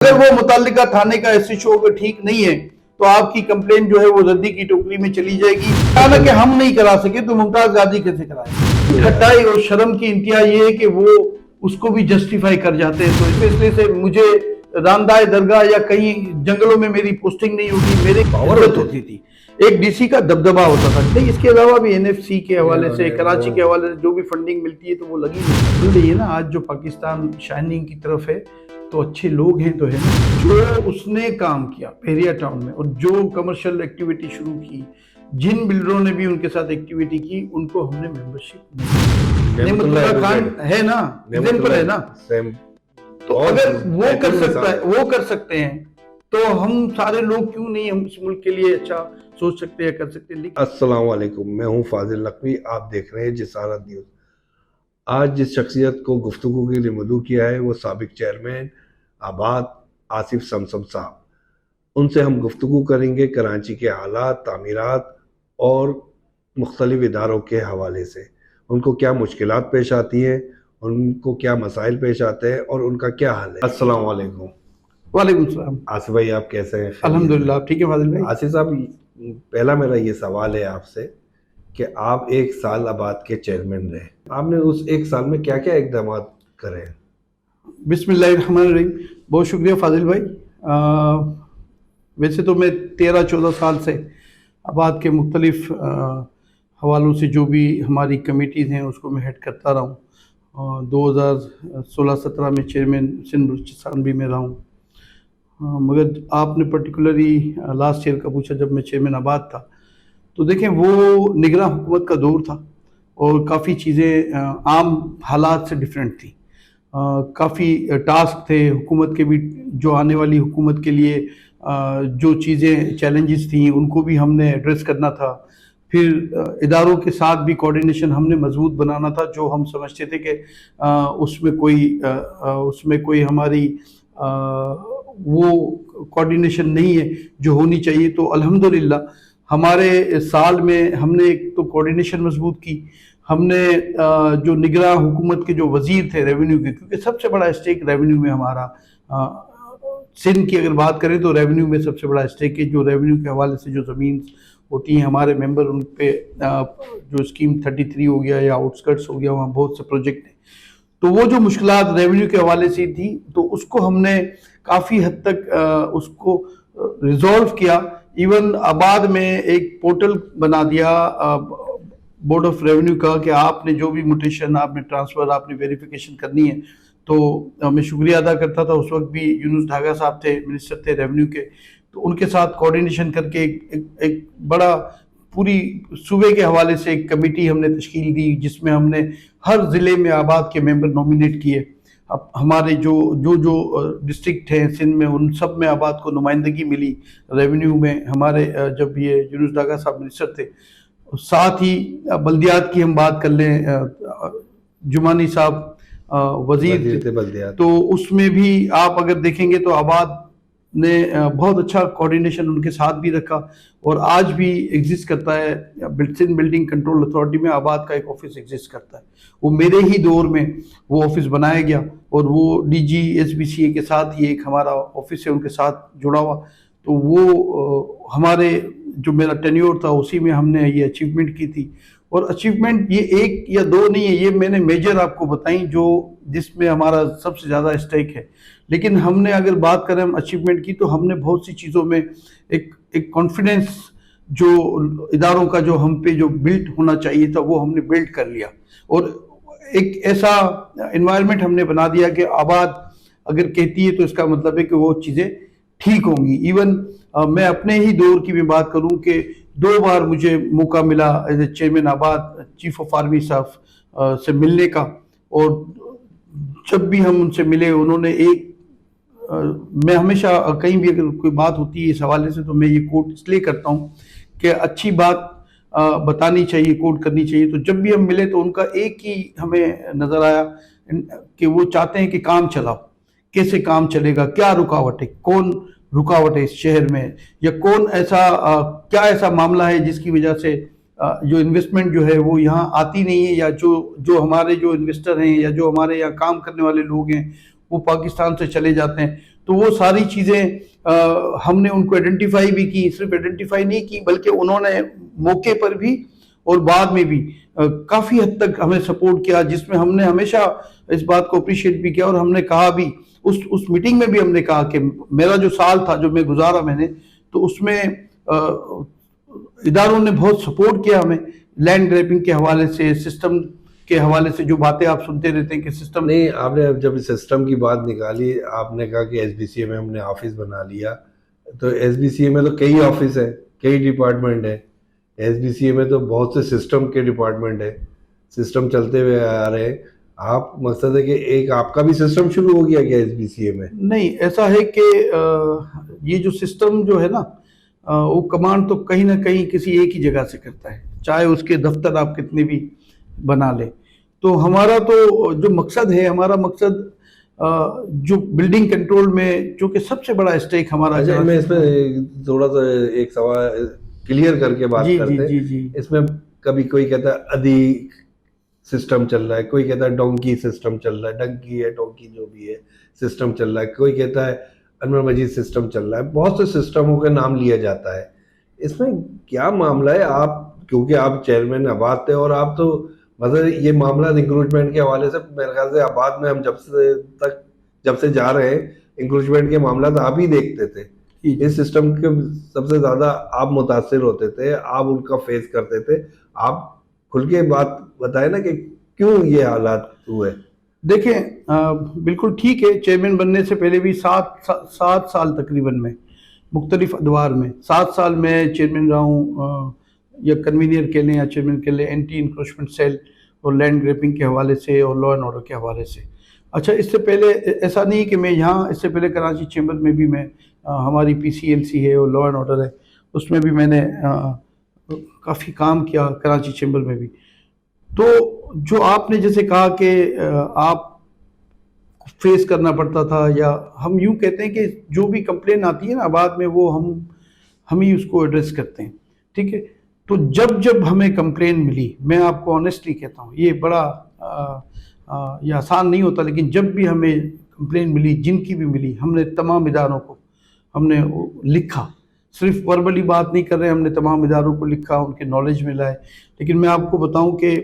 اگر وہ متعلقہ تھانے کا SHO اگر ٹھیک نہیں ہے تو آپ کی کمپلین جو ہے وہ ردی کی ٹوکری میں چلی جائے گی. حالانکہ ہم نہیں کرا سکے تو ممتاز غازی کیسے کرائے؟ کھٹائی اور شرم کی انتہا یہ ہے کہ وہ اس کو بھی جسٹیفائی کر جاتے ہیں. تو اس لیے سے مجھے راندائے درگاہ یا کہیں جنگلوں میں میری پوسٹنگ نہیں ہوتی, میری عزت ہوتی تھی, ایک DC کا دبدبہ ہوتا تھا. نہیں, اس کے علاوہ بھی NFC کے حوالے سے, کراچی کے حوالے سے جو بھی فنڈنگ ملتی ہے تو وہ لگی نہیں ہے نا. آج جو پاکستان شائننگ کی طرف ہے تو اچھے لوگ ہیں تو ہے نا. جو اس نے کام کیا پیریا ٹاؤن میں اور جو کمرشل ایکٹیویٹی شروع کی, جن بلڈروں نے بھی ان کے ساتھ ایکٹیویٹی کی, ان کو ہم نے ممبرشپ نعمت اللہ خان ہے نا, ایگزامپل ہے نا. تو اگر وہ کر سکتے ہیں تو ہم سارے لوگ کیوں نہیں ہم اس ملک کے لیے اچھا سوچ سکتے ہیں, کر سکتے ہیں. السلام علیکم, میں ہوں فاضل نقوی, آپ دیکھ رہے ہیں جسارت نیوز. آج جس شخصیت کو گفتگو کے لیے مدعو کیا ہے وہ سابق چیئرمین آباد آصف سمسم صاحب. ان سے ہم گفتگو کریں گے کراچی کے حالات, تعمیرات اور مختلف اداروں کے حوالے سے. ان کو کیا مشکلات پیش آتی ہیں, ان کو کیا مسائل پیش آتے ہیں اور ان کا کیا حل ہے. السلام علیکم. وعلیکم السلام. آصف بھائی آپ کیسے ہیں؟ الحمدللہ آپ ٹھیک ہے فاضل بھائی. آصف صاحب, پہلا میرا یہ سوال ہے آپ سے کہ آپ 1 سال آباد کے چیئرمین رہے, آپ نے اس 1 سال میں کیا کیا اقدامات کرے؟ بسم اللہ الرحمن الرحیم. بہت شکریہ فاضل بھائی. ویسے تو میں 13-14 سال سے آباد کے مختلف حوالوں سے جو بھی ہماری کمیٹیز ہیں اس کو میں ہیڈ کرتا رہا ہوں. 2016-17 میں چیئرمین سندھ بلوچستان میں رہا ہوں. مگر آپ نے پرٹیکولرلی لاسٹ ایئر کا پوچھا, جب میں چیئرمین آباد تھا تو دیکھیں وہ نگراں حکومت کا دور تھا اور کافی چیزیں عام حالات سے ڈیفرنٹ تھیں. کافی ٹاسک تھے حکومت کے بھی, جو آنے والی حکومت کے لیے جو چیزیں چیلنجز تھیں ان کو بھی ہم نے ایڈریس کرنا تھا. پھر اداروں کے ساتھ بھی کوارڈینیشن ہم نے مضبوط بنانا تھا. جو ہم سمجھتے تھے کہ اس میں کوئی ہماری وہ کوارڈینیشن نہیں ہے جو ہونی چاہیے, تو الحمدللہ ہمارے سال میں ہم نے ایک تو کوارڈینیشن مضبوط کی. ہم نے جو نگراں حکومت کے جو وزیر تھے ریونیو کے, کیونکہ سب سے بڑا اسٹیک ریونیو میں ہمارا, سندھ کی اگر بات کریں تو ریونیو میں سب سے بڑا اسٹیک ہے. جو ریونیو کے حوالے سے جو زمین ہوتی ہیں ہمارے ممبر, ان پہ جو اسکیم 33 ہو گیا یا آؤٹسکرٹس ہو گیا, وہاں بہت سے پروجیکٹ ہیں. تو وہ جو مشکلات ریونیو کے حوالے سے تھی تو اس کو ہم نے کافی حد تک اس کو ریزولو کیا. ایون آباد میں ایک پورٹل بنا دیا بورڈ آف ریونیو کا کہ آپ نے جو بھی موٹیشن, آپ نے ٹرانسفر, آپ نے ویریفیکیشن کرنی ہے. تو میں شکریہ ادا کرتا تھا, اس وقت بھی یونس ڈھاگا صاحب تھے, منسٹر تھے ریونیو کے, تو ان کے ساتھ کوارڈینیشن کر کے ایک بڑا پوری صوبے کے حوالے سے ایک کمیٹی ہم نے تشکیل دی, جس میں ہم نے ہر ضلع میں آباد کے ممبر نومینیٹ کیے. اب ہمارے جو ڈسٹرکٹ ہیں سندھ میں, ان سب میں آباد کو نمائندگی ملی ریونیو میں. ہمارے جب یہ یونس ڈھاگا صاحب منسٹر تھے, ساتھ ہی بلدیات کی ہم بات کر لیں, جمانی صاحب وزیر تھے, تو اس میں بھی آپ اگر دیکھیں گے تو آباد نے بہت اچھا کوارڈینیشن ان کے ساتھ بھی رکھا, اور آج بھی ایگزسٹ کرتا ہے. سندھ بلڈنگ کنٹرول اتھارٹی میں آباد کا ایک آفس ایگزسٹ کرتا ہے. وہ میرے ہی دور میں وہ آفس بنایا گیا, اور وہ DG SBCA کے ساتھ ہی ایک ہمارا آفس ہے ان کے ساتھ جڑا ہوا. تو وہ ہمارے جو میرا ٹینیور تھا اسی میں ہم نے یہ اچیومنٹ کی تھی. اور اچیومنٹ یہ 1 یا 2 نہیں ہے, یہ میں نے میجر آپ کو بتائیں جو جس میں ہمارا سب سے زیادہ اسٹیک ہے. لیکن ہم نے اگر بات کریں ہم اچیومنٹ کی, تو ہم نے بہت سی چیزوں میں ایک کانفیڈنس جو اداروں کا جو ہم پہ جو بلڈ ہونا چاہیے تھا وہ ہم نے بلڈ کر لیا, اور ایک ایسا انوائرمنٹ ہم نے بنا دیا کہ آباد اگر کہتی ہے تو اس کا مطلب ہے کہ وہ چیزیں ٹھیک ہوں گی. ایون میں اپنے ہی دور کی بھی بات کروں کہ 2 بار مجھے موقع ملا ایز اے چیئرمین آباد چیف آف آرمی صاحب سے ملنے کا, اور جب بھی ہم ان سے ملے انہوں نے میں ہمیشہ کہیں بھی اگر کوئی بات ہوتی ہے اس حوالے سے تو میں یہ کوٹ اس لیے کرتا ہوں کہ اچھی بات بتانی چاہیے, کوٹ کرنی چاہیے. تو جب بھی ہم ملے تو ان کا ایک ہی ہمیں نظر آیا کہ وہ چاہتے ہیں کہ کام چلاؤ, کیسے کام چلے گا, کیا رکاوٹ ہے, کون رکاوٹ ہے اس شہر میں, یا کون کیا ایسا معاملہ ہے جس کی وجہ سے جو انویسٹمنٹ جو ہے وہ یہاں آتی نہیں ہے, یا جو ہمارے جو انویسٹر ہیں یا جو ہمارے یہاں کام کرنے والے لوگ ہیں وہ پاکستان سے چلے جاتے ہیں. تو وہ ساری چیزیں ہم نے ان کو آئیڈینٹیفائی بھی کی، صرف آئیڈینٹیفائی نہیں کی بلکہ انہوں نے موقع پر بھی اور بعد میں بھی کافی حد تک ہمیں سپورٹ کیا، جس میں ہم نے ہمیشہ اس بات کو اپریشیٹ بھی کیا، اور ہم نے کہا بھی اس میٹنگ میں بھی ہم نے کہا کہ میرا جو سال تھا جو میں گزارا میں نے، تو اس میں اداروں نے بہت سپورٹ کیا ہمیں، لینڈ گریبنگ کے حوالے سے، سسٹم کے حوالے سے جو باتیں آپ سنتے رہتے ہیں کہ سسٹم نہیں، آپ نے جب سسٹم کی بات نکالی، آپ نے کہا کہ ایس بی سی اے میں ہم نے آفس بنا لیا، تو ایس بی سی اے میں تو کئی آفس ہیں، کئی ڈپارٹمنٹ ہیں، ایس بی سی اے میں تو بہت سے سسٹم کے ڈپارٹمنٹ ہیں، سسٹم چلتے ہوئے آ رہے ہیں. آپ مقصد ہے کہ ایک آپ کا بھی سسٹم شروع ہو گیا کیا ایس بی سی اے میں؟ نہیں، ایسا ہے کہ یہ جو سسٹم جو ہے نا، وہ کمانڈ تو کہیں نہ کہیں کسی ایک ہی جگہ سے کرتا ہے، چاہے اس کے دفتر آپ کتنے بھی بنا لیں. تو ہمارا تو جو مقصد ہے، ہمارا مقصد جو بلڈنگ کنٹرول میں جو کہ سب سے بڑا اسٹیک ہمارا. اچھا، میں اس میں تھوڑا سا ایک سوال کلیئر کر کے بات کرتے ہیں. اس میں کبھی کوئی کہتا ہے ادھی سسٹم چل رہا ہے، کوئی کہتا ہے ڈونکی سسٹم چل رہا ہے، ڈنکی ہے ڈونکی جو بھی ہے سسٹم چل رہا ہے، کوئی کہتا ہے انور مجید سسٹم چل رہا ہے، بہت سے سسٹموں کا نام لیا جاتا ہے. اس میں کیا معاملہ ہے؟ آپ کیونکہ آپ چیئرمین آباد تھے، اور آپ تو مطلب یہ معاملہ انکروچمنٹ کے حوالے سے میرے خیال سے آباد میں ہم جب سے جا رہے ہیں انکروچمنٹ کے معاملات آپ ہی دیکھتے تھے. اس سسٹم کے سب سے زیادہ آپ متاثر ہوتے تھے، آپ ان کا فیس کرتے تھے. آپ کھل کے بات بتائیں نا کہ کیوں یہ حالات ہوئے. دیکھیں، بالکل ٹھیک ہے، چیئرمین بننے سے پہلے بھی 7 سال تقریباً میں مختلف ادوار میں 7 سال میں چیئرمین رہا ہوں، یا کنوینئر کہہ لیں یا چیئرمین کہہ لیں، اینٹی انکروچمنٹ سیل اور لینڈ گریبنگ کے حوالے سے اور لا اینڈ آرڈر کے حوالے سے. اچھا، اس سے پہلے ایسا نہیں کہ میں یہاں، اس سے پہلے کراچی چیمبر میں بھی میں، ہماری پی سی ایل سی ہے اور لا اینڈ آرڈر ہے، اس میں بھی میں نے کافی کام کیا کراچی چیمبر میں بھی. تو جو آپ نے جیسے کہا کہ آپ فیس کرنا پڑتا تھا، یا ہم یوں کہتے ہیں کہ جو بھی کمپلین آتی ہے نا آباد میں، وہ ہم ہی اس کو ایڈریس کرتے ہیں، ٹھیک ہے. تو جب ہمیں کمپلین ملی، میں آپ کو آنیسٹلی کہتا ہوں، یہ بڑا یہ آسان نہیں ہوتا، لیکن جب بھی ہمیں کمپلین ملی، جن کی بھی ملی، ہم نے تمام اداروں کو ہم نے لکھا. صرف وربلی بات نہیں کر رہے، ہم نے تمام اداروں کو لکھا، ان کے نالج میں لائے. لیکن میں آپ کو بتاؤں کہ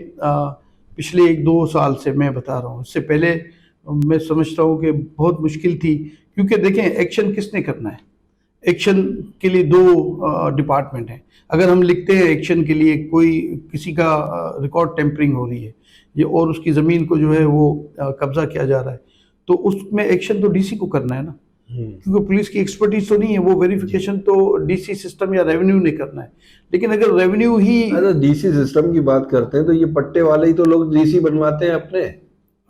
پچھلے 1-2 سال سے میں بتا رہا ہوں، اس سے پہلے میں سمجھتا ہوں کہ بہت مشکل تھی، کیونکہ دیکھیں ایکشن کس نے کرنا ہے. ایکشن کے لیے 2 ڈپارٹمنٹ ہیں. اگر ہم لکھتے ہیں ایکشن کے لیے، کوئی کسی کا ریکارڈ ٹیمپرنگ ہو رہی ہے اور اس کی زمین کو جو ہے وہ قبضہ کیا جا رہا ہے، تو اس میں ایکشن تو ڈی سی کو کرنا ہے نا، کیونکہ پولیس کی ایکسپرٹیز تو نہیں ہے، وہ ویریفیکیشن تو ڈی سی سسٹم یا ریونیو نے کرنا ہے. لیکن اگر ریونیو ہی ڈی سی سسٹم کی بات کرتے ہیں تو یہ پٹے والے ہی تو لوگ ڈی سی بنواتے ہیں اپنے.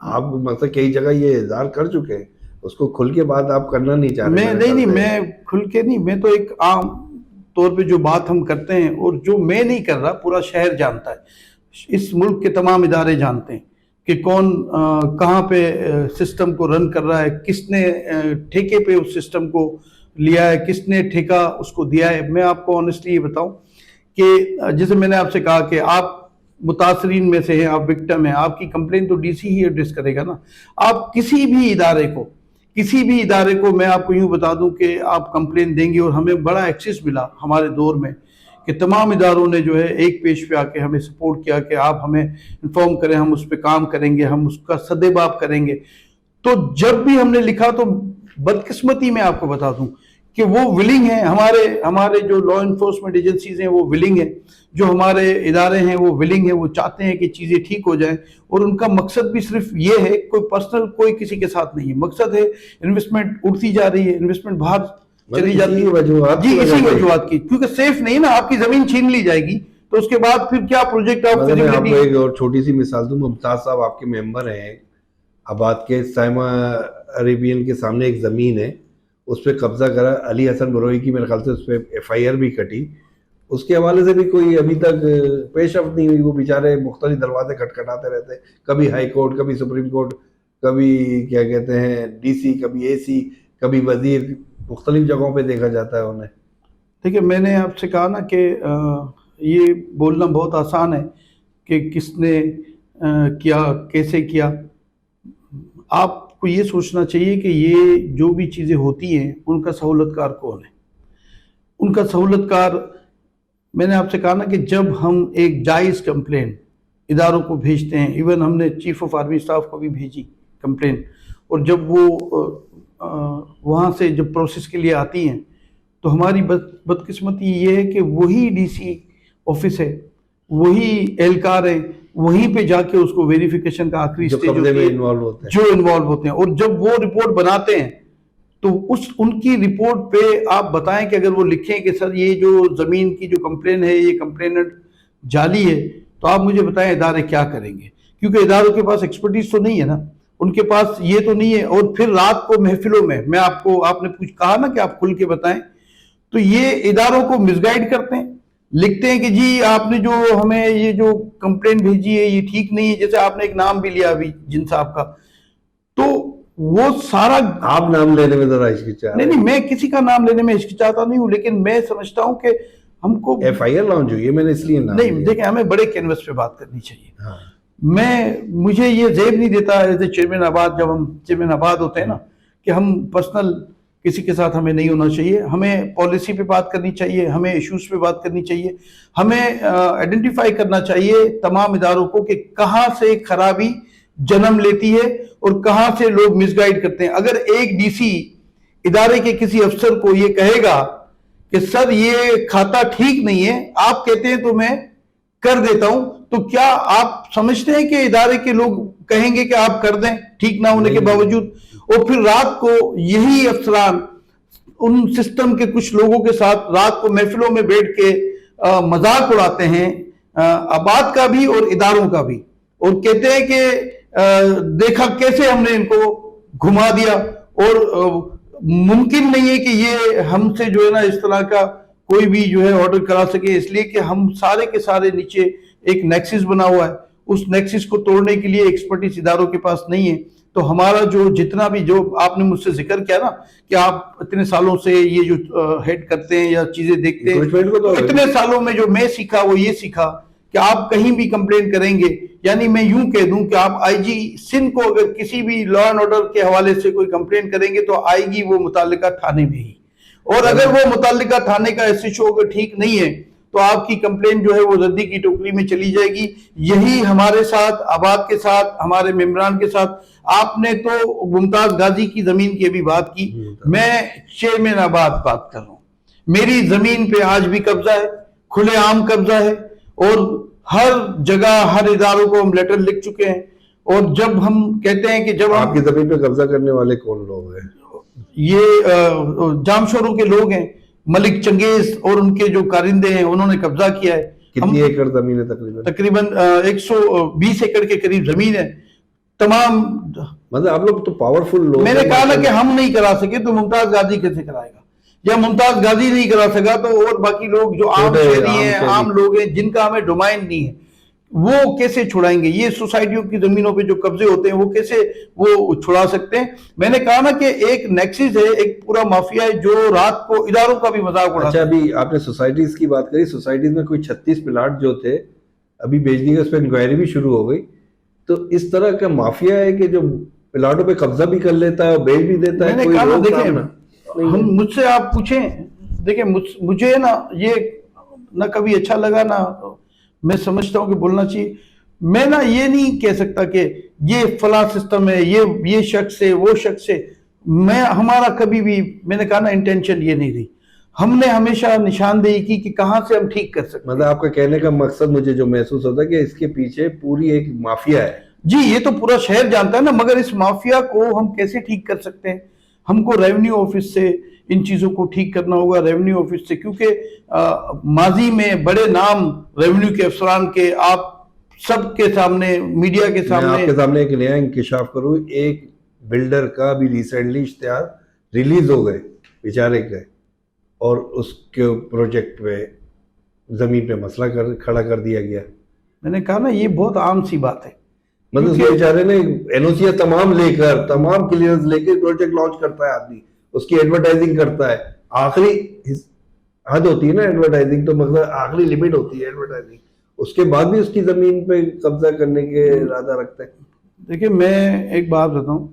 آپ مطلب کئی جگہ یہ اظہار کر چکے ہیں، اس کو کھل کے بات آپ کرنا نہیں چاہ رہے. میں کھل کے نہیں، میں تو ایک عام طور پہ جو بات ہم کرتے ہیں، اور جو میں نہیں کر رہا پورا شہر جانتا ہے، اس ملک کے تمام ادارے جانتے ہیں کہ کون کہاں پہ سسٹم کو رن کر رہا ہے، کس نے ٹھیکے پہ اس سسٹم کو لیا ہے، کس نے ٹھیکہ اس کو دیا ہے. میں آپ کو آنیسٹلی یہ بتاؤں کہ جیسے میں نے آپ سے کہا کہ آپ متاثرین میں سے ہیں، آپ وکٹم ہیں، آپ کی کمپلین تو ڈی سی ہی ایڈریس کرے گا نا. آپ کسی بھی ادارے کو میں آپ کو یوں بتا دوں کہ آپ کمپلین دیں گے، اور ہمیں بڑا ایکسیس ملا ہمارے دور میں کہ تمام اداروں نے جو ہے ایک پیج پہ آ کے ہمیں سپورٹ کیا کہ آپ ہمیں انفارم کریں، ہم اس پہ کام کریں گے، ہم اس کا سدباب کریں گے. تو جب بھی ہم نے لکھا تو بدقسمتی میں آپ کو بتا دوں کہ وہ ولنگ ہیں، ہمارے جو لا انفورسمنٹ ایجنسیز ہیں وہ ولنگ ہیں، جو ہمارے ادارے ہیں وہ ولنگ ہیں، وہ چاہتے ہیں کہ چیزیں ٹھیک ہو جائیں. اور ان کا مقصد بھی صرف یہ ہے، کوئی پرسنل کوئی کسی کے ساتھ نہیں ہے، مقصد ہے انویسٹمنٹ اٹھتی جا رہی ہے، انویسٹمنٹ باہر چلی جاتی ہے. جی، اسی وجوہات کی، کیونکہ سیف نہیں نا، آپ کی زمین چھین لی جائے گی تو اس کے بعد پھر کیا پروجیکٹ آپ میں آپ کو ایک اور چھوٹی سی مثال دوں. ممتاز صاحب آپ کے ممبر ہیں آباد کے، سائما عربین کے سامنے ایک زمین ہے، اس پہ قبضہ کرا علی حسن بروئی کی، میرے خیال سے اس پہ ایف آئی آر بھی کٹی. اس کے حوالے سے بھی کوئی ابھی تک پیش رفت نہیں ہوئی. وہ بیچارے مختلف دروازے کھٹکھٹاتے رہتے ہیں، کبھی ہائی کورٹ، کبھی سپریم کورٹ، کبھی کیا کہتے ہیں ڈی سی، کبھی اے سی، کبھی وزیر، مختلف جگہوں پہ دیکھا جاتا ہے انہیں. دیکھیے، میں نے آپ سے کہا نا کہ یہ بولنا بہت آسان ہے کہ کس نے کیا، کیسے کیا. آپ آپ کو یہ سوچنا چاہیے کہ یہ جو بھی چیزیں ہوتی ہیں ان کا سہولت کار کون ہے. ان کا سہولت کار، میں نے آپ سے کہا نا کہ جب ہم ایک جائز کمپلین اداروں کو بھیجتے ہیں، ایون ہم نے چیف آف آرمی اسٹاف کو بھی بھیجی کمپلین، اور جب وہ وہاں سے جب پروسیس کے لیے آتی ہیں تو ہماری بدقسمتی یہ ہے کہ وہی ڈی سی آفس ہے، وہی اہلکار ہیں، وہیں پہ جا کے اس کو ویریفیکیشن کا آخری اسٹیج جو انوالو ہوتے ہیں، اور جب وہ رپورٹ بناتے ہیں تو ان کی رپورٹ پہ آپ بتائیں کہ اگر وہ لکھیں کہ سر یہ جو زمین کی جو کمپلین ہے یہ کمپلیننٹ جعلی ہے، تو آپ مجھے بتائیں ادارے کیا کریں گے، کیونکہ اداروں کے پاس ایکسپرٹیز تو نہیں ہے نا، ان کے پاس یہ تو نہیں ہے. اور پھر رات کو محفلوں میں آپ نے کہا نا کہ آپ کھل کے بتائیں، تو یہ اداروں کو مس گائیڈ کرتے ہیں، لکھتے ہیں کہ جی آپ نے جو ہمیں یہ جو کمپلین بھیجی ہے یہ ٹھیک نہیں ہے. جیسے آپ نے ایک نام بھی لیا ابھی جن صاحب کا، تو وہ سارا آپ نام لینے میں ذرا ہچکچا نہیں، میں کسی کا نام لینے میں ہچکچاتا نہیں ہوں، لیکن میں سمجھتا ہوں کہ ہم کو ایف آئی آر لانچ ہوئی ہے، میں نے اس لیے نہیں، دیکھیں ہمیں بڑے کینوس پہ بات کرنی چاہیے. ہاں مجھے یہ زیب نہیں دیتا ایز اے چیئرمین آباد، جب ہم چیئرمین آباد ہوتے ہیں نا، کہ ہم پرسنل کسی کے ساتھ ہمیں نہیں ہونا چاہیے. ہمیں پالیسی پہ بات کرنی چاہیے، ہمیں ایشوز پہ بات کرنی چاہیے، ہمیں آئیڈینٹیفائی کرنا چاہیے تمام اداروں کو کہ کہاں سے خرابی جنم لیتی ہے اور کہاں سے لوگ مس گائیڈ کرتے ہیں. اگر ایک ڈی سی ادارے کے کسی افسر کو یہ کہے گا کہ سر یہ کھاتا ٹھیک نہیں ہے، آپ کہتے ہیں تو میں کر دیتا ہوں، تو کیا آپ سمجھتے ہیں کہ ادارے کے لوگ کہیں گے کہ آپ کر دیں ٹھیک نہ ہونے کے باوجود؟ اور پھر رات کو یہی افسران ان سسٹم کے کچھ لوگوں کے ساتھ رات کو محفلوں میں بیٹھ کے مذاق اڑاتے ہیں، آباد کا بھی اور اداروں کا بھی، اور کہتے ہیں کہ دیکھا کیسے ہم نے ان کو گھما دیا. اور ممکن نہیں ہے کہ یہ ہم سے جو ہے نا اس طرح کا کوئی بھی جو ہے آرڈر کرا سکے، اس لیے کہ ہم سارے کے سارے نیچے ایک نیکسس بنا ہوا ہے. اس نیکسس کو توڑنے کے لیے ایکسپرٹیز اداروں کے پاس نہیں ہے. تو ہمارا جو جتنا بھی، جو آپ نے مجھ سے ذکر کیا نا کہ آپ اتنے سالوں سے یہ جو ہیڈ کرتے ہیں یا چیزیں دیکھتے ہیں، اتنے سالوں میں جو میں سیکھا وہ یہ سیکھا کہ آپ کہیں بھی کمپلین کریں گے، یعنی میں یوں کہہ دوں کہ آپ آئی جی سندھ کو اگر کسی بھی لا اینڈ آرڈر کے حوالے سے کوئی کمپلین کریں گے تو آئے گی وہ متعلقہ تھانے میں ہی، اور اگر وہ متعلقہ تھانے کا ایس ایچ او اگر ٹھیک نہیں ہے تو آپ کی کمپلین جو ہے وہ ردی کی ٹوکری میں چلی جائے گی. یہی ہمارے ساتھ، آباد کے ساتھ، ہمارے ممبران کے ساتھ. آپ نے تو ممتاز غازی کی زمین کی ابھی بات کی، میں چیئرمین آباد بات کر رہا ہوں. میری زمین پہ آج بھی قبضہ ہے، کھلے عام قبضہ ہے، اور ہر جگہ ہر اداروں کو ہم لیٹر لکھ چکے ہیں. اور جب ہم کہتے ہیں کہ جب آپ کی زمین پہ قبضہ کرنے والے کون لوگ ہیں؟ یہ جامشوروں کے لوگ ہیں، ملک چنگیز اور ان کے جو کارندے ہیں انہوں نے قبضہ کیا ہے. کتنی ایکڑ زمین ہے؟ تقریباً 120 ایکڑ کے قریب زمین ہے. تمام مطلب آپ لوگ تو پاورفل لوگ. میں نے کہا نا کہ ہم نہیں کرا سکے تو ممتاز غازی کیسے کرائے گا، یا ممتاز غازی نہیں کرا سکا تو اور باقی لوگ جو عام شہری ہیں، عام لوگ ہیں جن کا ہمیں ڈومائن نہیں ہے، وہ کیسے چھڑائیں گے؟ یہ سوسائٹیوں کی زمینوں پہ جو قبضے ہوتے ہیں وہ کیسے وہ چھڑا سکتے ہیں؟ میں نے کہا نا کہ ایک نیکسس ہے، ایک پورا مافیا ہے جو رات کو اداروں کا بھی مذاق اڑاتا ہے. اچھا، ابھی آپ نے سوسائٹیز کی بات کری، سوسائٹیز میں کوئی 36 پلاٹ جو تھے ابھی بیچنے کے، اس پہ انکوائری بھی شروع ہو گئی. تو اس طرح کا مافیا ہے کہ جو پلاٹوں پہ قبضہ بھی کر لیتا ہے اور بیچ بھی دیتا ہے. میں نے کہا نا دیکھیں، ہم مجھ سے آپ پوچھیں، دیکھیں مجھے نا یہ نہ کبھی اچھا لگا، نہ میں سمجھتا ہوں کہ بولنا چاہیے. میں نا یہ نہیں کہہ سکتا کہ یہ فلاں سسٹم ہے، یہ شخص ہے، وہ شخص ہے. ہمارا کبھی بھی، میں نے کہا نا، انٹینشن یہ نہیں رہی. ہم نے ہمیشہ نشاندہی کی کہ کہاں سے ہم ٹھیک کر سکتے. مطلب آپ کا کہنے کا مقصد مجھے جو محسوس ہوتا ہے کہ اس کے پیچھے پوری ایک مافیا ہے. جی، یہ تو پورا شہر جانتا ہے نا، مگر اس مافیا کو ہم کیسے ٹھیک کر سکتے ہیں؟ ہم کو ریونیو آفس سے ان چیزوں کو ٹھیک کرنا ہوگا، ریونیو آفس سے، کیونکہ ماضی میں بڑے نام ریونیو کے افسران کے آپ سب کے سامنے، میڈیا کے سامنے، میں آپ کے سامنے ایک نیا انکشاف کروں. ایک بلڈر کا بھی ریسنٹلی اشتہار ریلیز ہو گئے بیچارے کے، اور اس کے پروجیکٹ پہ زمین پہ مسئلہ کھڑا کر دیا گیا. میں نے کہا نا یہ بہت عام سی بات ہے. مطلب اس بیچارے نے این او سی تمام لے کر، تمام کلیئرنس لے کے پروجیکٹ لانچ کرتا ہے آدمی، اس کی ایڈورٹائزنگ کرتا ہے. آخری حد ہوتی ہے نا ایڈورٹائزنگ، تو مطلب آخری لمٹ ہوتی ہے ایڈورٹائزنگ، اس کے بعد بھی اس کی زمین پہ قبضہ کرنے کے ارادہ رکھتے ہیں. دیکھیں میں ایک بات بتاؤں،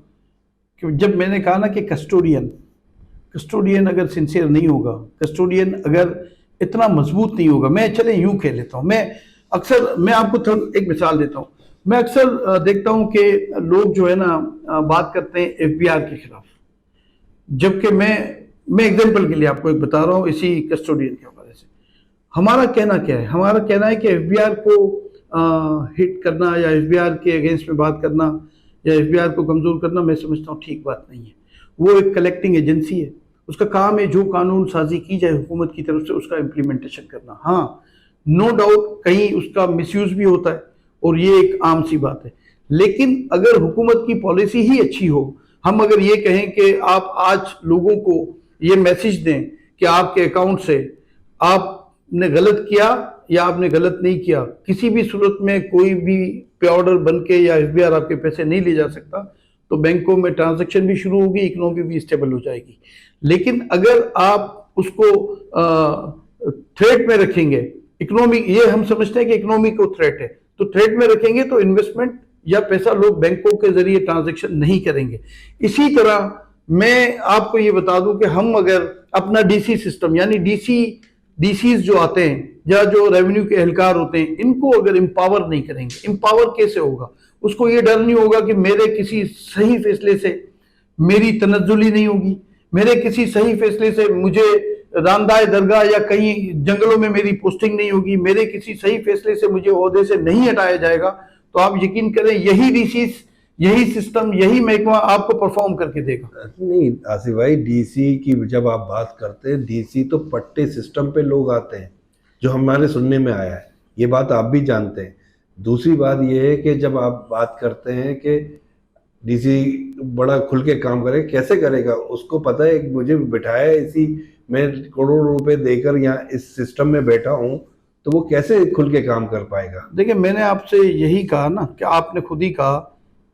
کہ جب میں نے کہا نا کہ کسٹوڈین اگر سنسیئر نہیں ہوگا، کسٹوڈین اگر اتنا مضبوط نہیں ہوگا، میں چلے یوں کہہ لیتا ہوں، میں آپ کو ایک مثال دیتا ہوں. میں اکثر دیکھتا ہوں کہ لوگ جو ہے نا بات کرتے ہیں ایف بی آر کے خلاف، جبکہ میں ایگزامپل کے لیے آپ کو ایک بتا رہا ہوں اسی کسٹوڈین کے حوالے سے. ہمارا کہنا کیا ہے؟ ہمارا کہنا ہے کہ ایف بی آر کو ہٹ کرنا یا ایف بی آر کے اگینسٹ میں بات کرنا یا ایف بی آر کو کمزور کرنا، میں سمجھتا ہوں ٹھیک بات نہیں ہے. وہ ایک کلیکٹنگ ایجنسی ہے، اس کا کام ہے جو قانون سازی کی جائے حکومت کی طرف سے اس کا امپلیمنٹیشن کرنا. ہاں نو ڈاؤٹ کہیں اس کا مس یوز بھی ہوتا ہے اور یہ ایک عام سی بات ہے، لیکن اگر حکومت کی پالیسی ہی اچھی ہو، ہم اگر یہ کہیں کہ آپ آج لوگوں کو یہ میسج دیں کہ آپ کے اکاؤنٹ سے آپ نے غلط کیا یا آپ نے غلط نہیں کیا، کسی بھی صورت میں کوئی بھی پے آرڈر بن کے یا ایف بی آر آپ کے پیسے نہیں لے جا سکتا، تو بینکوں میں ٹرانزیکشن بھی شروع ہوگی، اکنومی بھی اسٹیبل ہو جائے گی. لیکن اگر آپ اس کو تھریٹ میں رکھیں گے، اکنومی یہ ہم سمجھتے ہیں کہ اکنومی کو تھریٹ ہے، تو تھریٹ میں رکھیں گے تو انویسٹمنٹ یا پیسہ لوگ بینکوں کے ذریعے ٹرانزیکشن نہیں کریں گے. اسی طرح میں آپ کو یہ بتا دوں کہ ہم اگر اپنا ڈی سی سسٹم یعنی ڈی سیز جو آتے ہیں یا جو ریونیو کے اہلکار ہوتے ہیں، ان کو اگر امپاور نہیں کریں گے، امپاور کیسے ہوگا؟ اس کو یہ ڈر نہیں ہوگا کہ میرے کسی صحیح فیصلے سے میری تنزلی نہیں ہوگی، میرے کسی صحیح فیصلے سے مجھے راندائے درگاہ یا کہیں جنگلوں میں میری پوسٹنگ نہیں ہوگی، میرے کسی صحیح فیصلے سے مجھے عہدے سے نہیں ہٹایا جائے گا. تو آپ یقین کریں یہی ڈی سیز، یہی سسٹم، یہی محکمہ آپ کو پرفارم کر کے دے گا. نہیں آصف بھائی، ڈی سی کی جب آپ بات کرتے ہیں، ڈی سی تو پٹے سسٹم پہ لوگ آتے ہیں، جو ہمارے سننے میں آیا ہے، یہ بات آپ بھی جانتے ہیں. دوسری بات یہ ہے کہ جب آپ بات کرتے ہیں کہ ڈی سی بڑا کھل کے کام کرے، کیسے کرے گا؟ اس کو پتہ ہے مجھے بٹھایا ہے اسی میں کروڑوں روپے دے کر یہاں اس سسٹم میں بیٹھا ہوں، تو وہ کیسے کھل کے کام کر پائے گا؟ دیکھیں میں نے آپ سے یہی کہا نا کہ آپ نے خود ہی کہا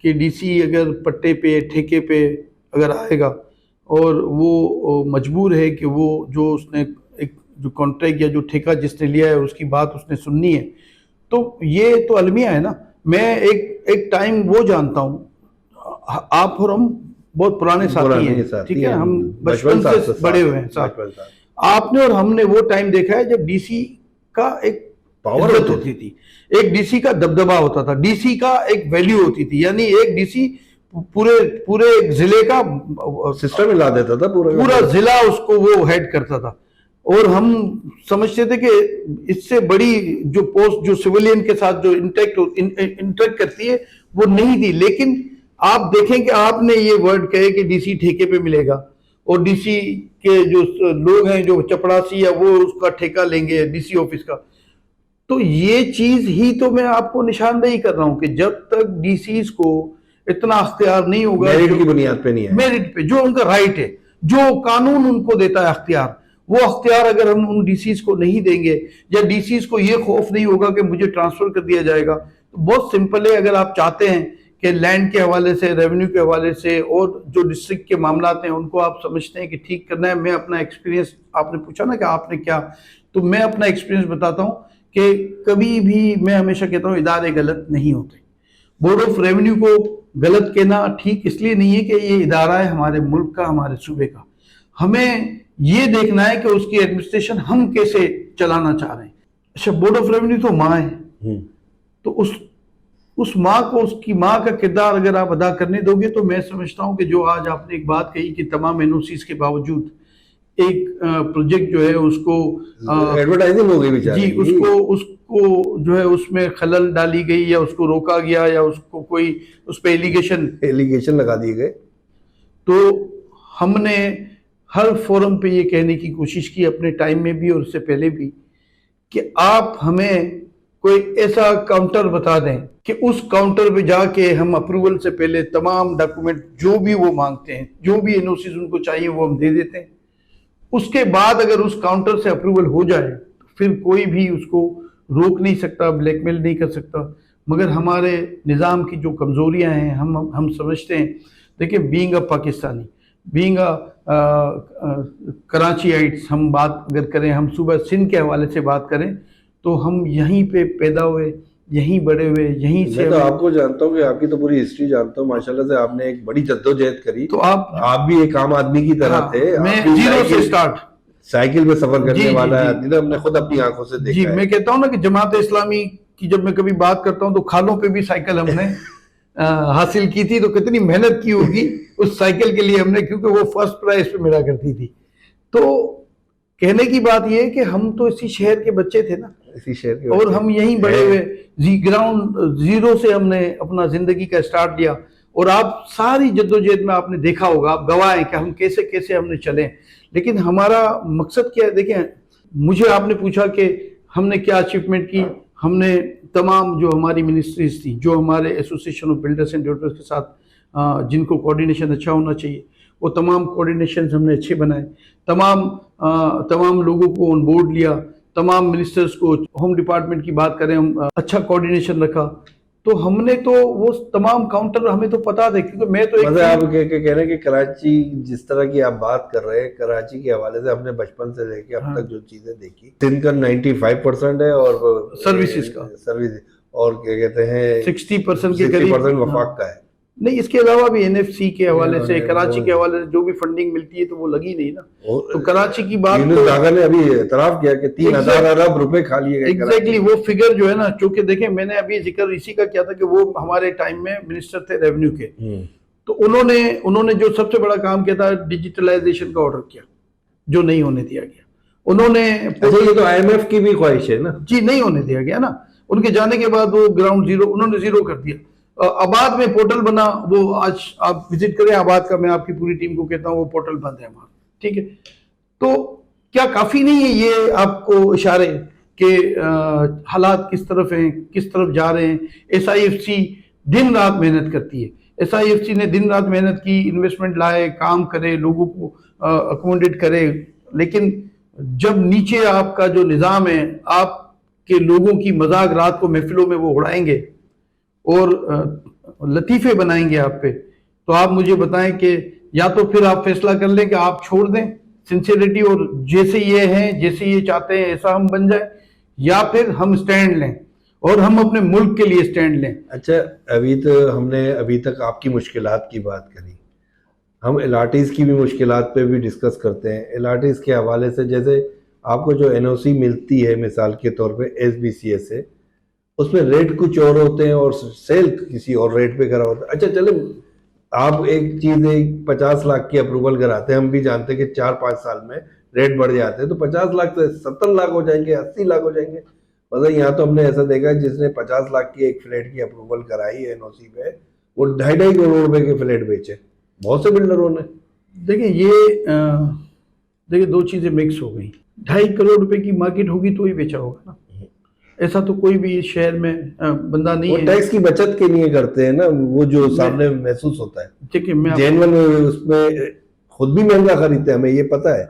کہ ڈی سی اگر پٹے پہ ٹھیکے پہ اگر آئے گا اور وہ مجبور ہے کہ وہ جو اس نے ایک جو کانٹریکٹ یا جو ٹھیکہ جس نے لیا ہے اس کی بات اس نے سننی ہے، تو یہ تو المیہ ہے نا. میں ایک ٹائم وہ جانتا ہوں، آپ اور ہم بہت پرانے ساتھی ہیں، ٹھیک ہے، ہم بچپن سے بڑے ہوئے ہیں ساتھ. آپ نے اور ہم نے وہ ٹائم دیکھا ہے جب ڈی سی کا ایک پاور عزت ہوتی تھی، ایک ڈی سی کا دبدبہ ہوتا تھا، ڈی سی کا ایک ویلیو ہوتی تھی، یعنی ایک ڈی سی پورے ضلع کا سسٹم ہلا دیتا تھا، پورا ضلع اس کو وہ ہیڈ کرتا تھا. اور ہم سمجھتے تھے کہ اس سے بڑی جو پوسٹ جو سویلین کے ساتھ جو انٹریکٹ کرتی ہے وہ نہیں تھی. لیکن آپ دیکھیں کہ آپ نے یہ ورڈ کہے کہ ڈی سی ٹھیکے پہ ملے گا، اور ڈی سی کے جو لوگ ہیں جو چپڑاسی یا وہ اس کا ٹھیکہ لیں گے ڈی سی آفس کا. تو یہ چیز ہی تو میں آپ کو نشاندہی کر رہا ہوں کہ جب تک ڈی سیز کو اتنا اختیار نہیں ہوگا، میرٹ کی بنیاد پہ نہیں ہے، میرٹ پہ جو ان کا رائٹ ہے، جو قانون ان کو دیتا ہے اختیار، وہ اختیار اگر ہم ان ڈی سیز کو نہیں دیں گے یا ڈی سیز کو یہ خوف نہیں ہوگا کہ مجھے ٹرانسفر کر دیا جائے گا، تو بہت سمپل ہے. اگر آپ چاہتے ہیں کہ لینڈ کے حوالے سے، ریونیو کے حوالے سے اور جو ڈسٹرکٹ کے معاملات ہیں ان کو آپ سمجھتے ہیں کہ ٹھیک کرنا ہے، میں اپنا ایکسپیرینس، آپ نے پوچھا نا کہ آپ نے کیا، تو میں اپنا ایکسپیرینس بتاتا ہوں کہ کبھی بھی میں ہمیشہ کہتا ہوں ادارے غلط نہیں ہوتے. بورڈ آف ریونیو کو غلط کہنا ٹھیک اس لیے نہیں ہے کہ یہ ادارہ ہے ہمارے ملک کا، ہمارے صوبے کا. ہمیں یہ دیکھنا ہے کہ اس کی ایڈمنسٹریشن ہم کیسے چلانا چاہ رہے ہیں. اچھا بورڈ آف ریونیو تو ماں ہے، تو اس ماں کو، اس کی ماں کا کردار اگر آپ ادا کرنے دو گے تو میں سمجھتا ہوں کہ جو آج آپ نے ایک بات کہی کہ تمام این او سیز کے باوجود ایک پروجیکٹ جو ہے اس کو ایڈورٹائزنگ ہو گئی بیچارے، جی اس کو جو ہے اس میں خلل ڈالی گئی یا اس کو روکا گیا یا اس کو کوئی اس پہ ایلیگیشن لگا دیے گئے. تو ہم نے ہر فورم پہ یہ کہنے کی کوشش کی اپنے ٹائم میں بھی اور اس سے پہلے بھی کہ آپ ہمیں کوئی ایسا کاؤنٹر بتا دیں کہ اس کاؤنٹر پہ جا کے ہم اپروول سے پہلے تمام ڈاکومنٹ جو بھی وہ مانگتے ہیں، جو بھی این او سیز ان کو چاہیے وہ ہم دے دیتے ہیں. اس کے بعد اگر اس کاؤنٹر سے اپروول ہو جائے تو پھر کوئی بھی اس کو روک نہیں سکتا، بلیک میل نہیں کر سکتا. مگر ہمارے نظام کی جو کمزوریاں ہیں ہم سمجھتے ہیں، دیکھیں being a Pakistani, being a Karachiites, ہم بات اگر کریں، ہم صوبہ سندھ کے حوالے سے بات کریں تو ہم یہیں پہ پیدا ہوئے، یہیں بڑے ہوئے, یہیں سے. میں تو آپ کو جانتا ہوں کہ آپ کی تو پوری ہسٹری جانتا ہوں ماشاءاللہ سے, آپ نے ایک بڑی جدوجہد کری. تو آپ بھی ایک عام آدمی کی طرح تھے, میں زیرو سے اسٹارٹ, سائیکل پہ سفر کرنے والا آدمی, ہم نے خود اپنی آنکھوں سے دیکھا. جی میں کہتا ہوں نا کہ جماعت اسلامی کی جب میں کبھی بات کرتا ہوں تو کھالوں پہ بھی سائیکل ہم نے حاصل کی تھی, تو کتنی محنت کی ہوگی اس سائیکل کے لیے ہم نے, کیونکہ وہ فرسٹ پرائز پہ ملا کرتی تھی. تو کہنے کی بات یہ ہے کہ ہم تو اسی شہر کے بچے تھے نا, اسی شہر کے, اور ہم یہیں بڑے ہوئے, گراؤنڈ زیرو سے ہم نے اپنا زندگی کا اسٹارٹ لیا. اور آپ ساری جدوجہد میں آپ نے دیکھا ہوگا, آپ گواہ ہیں کہ ہم کیسے کیسے ہم نے چلے. لیکن ہمارا مقصد کیا ہے, دیکھیں مجھے آپ نے پوچھا کہ ہم نے کیا اچیومنٹ کی. ہم نے تمام جو ہماری منسٹریز تھی, جو ہمارے association of builders and developers کے ساتھ جن کو کوارڈینیشن اچھا ہونا چاہیے, وہ تمام کوارڈینیشنز ہم نے اچھے بنائے. تمام لوگوں کو آن بورڈ لیا, تمام منسٹرز کو, ہوم ڈپارٹمنٹ کی بات کریں ہم اچھا کوارڈینیشن رکھا. تو ہم نے تو وہ تمام کاؤنٹر ہمیں تو پتا تھے, کیونکہ میں تو مطلب آپ کہہ رہے ہیں کہ کراچی جس طرح کی آپ بات کر رہے ہیں, کراچی کے حوالے سے ہم نے بچپن سے لے کے اب تک جو چیزیں دیکھی, سندھ کا 95% ہے اور سروسز کا, اور کیا کہتے ہیں 60% کے قریب وفاق کا ہے. نہیں, اس کے علاوہ بھی این ایف سی کے حوالے سے, کراچی کے حوالے سے جو بھی فنڈنگ ملتی ہے تو وہ لگی نہیں نا. تو کراچی کی بات نے ابھی اعتراف کیا کہ 3000 ارب روپے کھا لیے گئے. ایگزیکٹلی وہ فگر جو ہے نا, چونکہ دیکھیں میں نے ابھی ذکر اسی کا کیا تھا کہ وہ ہمارے ٹائم میں منسٹر تھے ریونیو کے, تو انہوں نے جو سب سے بڑا کام کیا تھا ڈیجیٹلائزیشن کا آرڈر کیا, جو نہیں ہونے دیا گیا. انہوں نے یہ تو آئی ایم ایف کی بھی خواہش ہے نا, جی نہیں ہونے دیا گیا نا. ان کے جانے کے بعد وہ گراؤنڈ زیرو انہوں نے زیرو کر دیا. آباد میں پورٹل بنا, وہ آج آپ وزٹ کریں آباد کا, میں آپ کی پوری ٹیم کو کہتا ہوں وہ پورٹل بند ہے وہاں, ٹھیک ہے. تو کیا کافی نہیں ہے یہ آپ کو اشارے کہ حالات کس طرف ہیں, کس طرف جا رہے ہیں. ایس آئی ایف سی دن رات محنت کرتی ہے. ایس آئی ایف سی نے دن رات محنت کی, انویسٹمنٹ لائے, کام کرے, لوگوں کو اکوموڈیٹ کرے. لیکن جب نیچے آپ کا جو نظام ہے, آپ کے لوگوں کی مذاق رات کو محفلوں میں وہ اڑائیں گے اور لطیفے بنائیں گے آپ پہ, تو آپ مجھے بتائیں کہ یا تو پھر آپ فیصلہ کر لیں کہ آپ چھوڑ دیں سنسیئرٹی اور جیسے یہ ہیں, جیسے یہ چاہتے ہیں ایسا ہم بن جائیں, یا پھر ہم سٹینڈ لیں اور ہم اپنے ملک کے لیے سٹینڈ لیں. اچھا, ہم نے ابھی تک آپ کی مشکلات کی بات کری, ہم الاٹیز کی بھی مشکلات پہ بھی ڈسکس کرتے ہیں. الاٹیز کے حوالے سے جیسے آپ کو جو این او سی ملتی ہے مثال کے طور پہ ایس بی سی ایس سے, اس میں ریٹ کچھ اور ہوتے ہیں اور سیل کسی اور ریٹ پہ کرا ہوتا ہے. اچھا چلیں, آپ ایک چیز 50 لاکھ کی اپروول کراتے ہیں, ہم بھی جانتے ہیں کہ 4-5 سال میں ریٹ بڑھ جاتے ہیں, تو 50 لاکھ سے 70 لاکھ ہو جائیں گے, 80 لاکھ ہو جائیں گے. مطلب یہاں تو ہم نے ایسا دیکھا جس نے 50 لاکھ کی ایک فلیٹ کی اپروول کرائی ہے این او سی پہ, وہ 2.5 کروڑ روپے کے فلیٹ بیچے بہت سے بلڈروں نے. دیکھیں دو چیزیں مکس ہو گئی. 2.5 کروڑ روپے کی مارکیٹ ہوگی تو ہی بیچا ہوگا نا, ایسا تو کوئی بھی شہر میں بندہ نہیں ہے. وہ ٹیکس کی بچت کے لیے کرتے ہیں نا, وہ جو سامنے محسوس ہوتا ہے. ٹھیک ہے, جینون اس میں خود بھی مہنگا خریدتے ہیں, ہمیں یہ پتا ہے,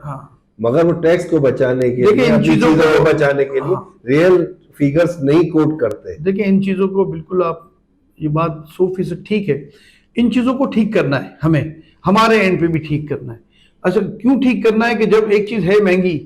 مگر وہ ٹیکس کو بچانے کے لیے, ان چیزوں کو بچانے کے لیے ریئل فیگرز نہیں کوٹ کرتے. دیکھیں ان چیزوں کو بالکل آپ, یہ بات 100% ٹھیک ہے, ان چیزوں کو ٹھیک کرنا ہے, ہمیں ہمارے اینڈ پہ بھی ٹھیک کرنا ہے. اچھا کیوں ٹھیک کرنا ہے کہ جب ایک چیز ہے مہنگی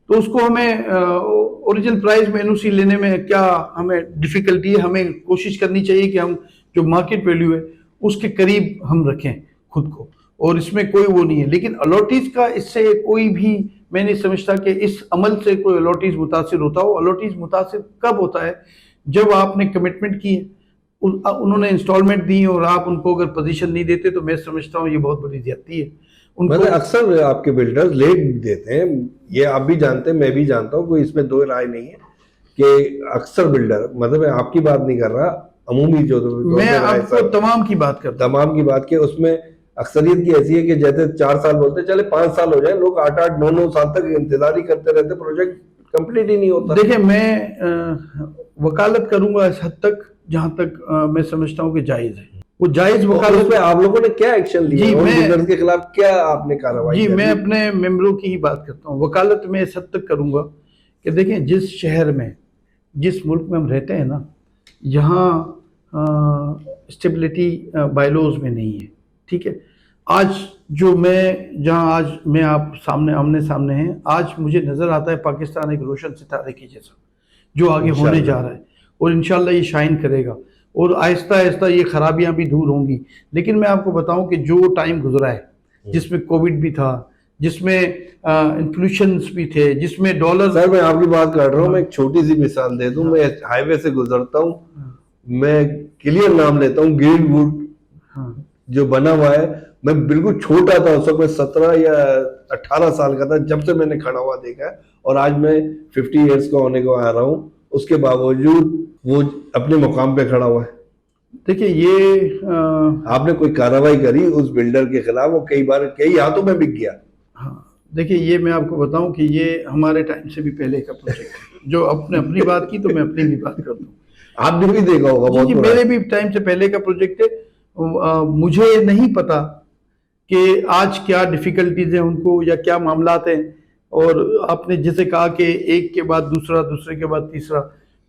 تو اس کو ہمیں اوریجنل پرائز میں این او سی لینے میں کیا ہمیں ڈیفیکلٹی ہے. ہمیں کوشش کرنی چاہیے کہ ہم جو مارکیٹ ویلیو ہے اس کے قریب ہم رکھیں خود کو, اور اس میں کوئی وہ نہیں ہے. لیکن الاٹیز کا اس سے کوئی بھی میں نہیں سمجھتا کہ اس عمل سے کوئی الاٹیز متاثر ہوتا ہو. الاٹیز متاثر کب ہوتا ہے جب آپ نے کمٹمنٹ کی ہے, انہوں نے انسٹالمنٹ دی اور آپ ان کو اگر پوزیشن نہیں دیتے تو میں سمجھتا ہوں یہ بہت بڑی زیادتی ہے. مطلب اکثر آپ کے بلڈرز لیٹ دیتے ہیں, یہ آپ بھی جانتے ہیں, میں بھی جانتا ہوں, کوئی اس میں دو رائے نہیں ہے کہ اکثر بلڈر, مطلب میں آپ کی بات نہیں کر رہا, عمومی جو میں آپ کو تمام کی بات کرتا ہوں, تمام کی بات کی, اس میں اکثریت کی ایسی ہے کہ جیسے 4 سال بولتے ہیں, چلے 5 سال ہو جائیں, لوگ 8-8, 9-9 سال تک انتظار ہی کرتے رہتے, پروجیکٹ کمپلیٹ ہی نہیں ہوتا. دیکھیں میں وکالت کروں گا اس حد تک جہاں تک میں سمجھتا ہوں کہ جائز ہے. وہ جائز وکالت پہ آپ لوگوں نے کیا ایکشن لیا, بلڈرز کے خلاف کیا آپ نے کارروائی؟ جی میں اپنے ممبروں کی ہی بات کرتا ہوں. وکالت میں اس حد تک کروں گا کہ دیکھیں جس شہر میں, جس ملک میں ہم رہتے ہیں نا, یہاں اسٹیبلٹی بائیلوز میں نہیں ہے, ٹھیک ہے. آج جو جہاں آج میں آپ سامنے آمنے سامنے ہیں, آج مجھے نظر آتا ہے پاکستان ایک روشن ستارے کی جیسا جو آگے ہونے جا رہا ہے. اور انشاءاللہ یہ شائن کرے گا اور آہستہ آہستہ یہ خرابیاں بھی دور ہوں گی. لیکن میں آپ کو بتاؤں کہ جو ٹائم گزرا ہے جس میں کووڈ بھی تھا, جس میں انفلیشنز بھی تھے, جس میں ڈالر. سر میں آپ کی بات کر رہا ہوں, میں ایک چھوٹی سی مثال دے دوں. میں ہائی وے سے گزرتا ہوں, میں کلیئر نام لیتا ہوں, گرین ووڈ جو بنا ہوا ہے, میں بالکل چھوٹا تھا اس وقت, میں 17 یا 18 سال کا تھا جب سے میں نے کھڑا ہوا دیکھا ہے, اور آج میں 50 ایئرس کا ہونے کو آ رہا ہوں, اس کے باوجود وہ اپنے مقام پہ کھڑا ہوا ہے. دیکھیں یہ آپ نے کوئی کارروائی کری اس بلڈر کے خلاف, وہ کئی بار کئی ہاتھوں میں بک گیا. ہاں دیکھیں یہ میں آپ کو بتاؤں کہ یہ ہمارے ٹائم سے بھی پہلے کا پروجیکٹ ہے. جو اپنی بات کی تو میں اپنی بھی بات کر دوں. آپ نے بھی دیکھا ہوگا. جی میرے بھی ٹائم سے پہلے کا پروجیکٹ ہے. مجھے نہیں پتا کہ آج کیا ڈیفیکلٹیز ہیں ان کو یا کیا معاملات ہیں, اور آپ نے جیسے کہا کہ ایک کے بعد دوسرا, دوسرے کے بعد تیسرا,